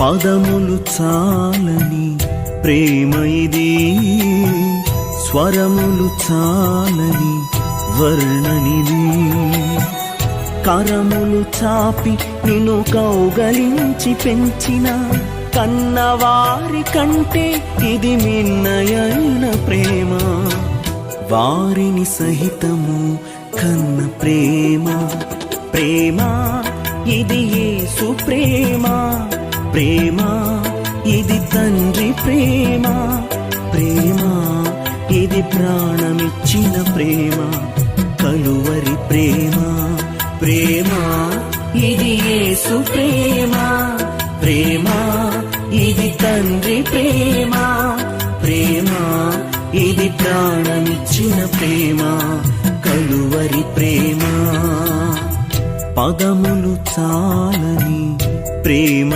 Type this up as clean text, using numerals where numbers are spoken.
పదములు చాలని ప్రేమ ఇది, స్వరములు చాలని వర్ణనిది. కరములు చాపి నిన్ను కౌగలించి పెంచిన కన్నవారి కంటే ఇది మిన్నయైన ప్రేమ. వారిని సహితము కన్న ప్రేమ, ప్రేమ ఇది యేసు ప్రేమ. ప్రేమ ఇది తండ్రి ప్రేమ, ప్రేమ ఇది ప్రాణమిచ్చిన ప్రేమ. కలువరి ప్రేమ, ప్రేమ ఇది యేసు ప్రేమ. ప్రేమ ఇది తండ్రి ప్రేమ, ప్రేమ ఇది ప్రాణమిచ్చిన ప్రేమ. కలువరి ప్రేమ. పదములు చాలని ప్రేమ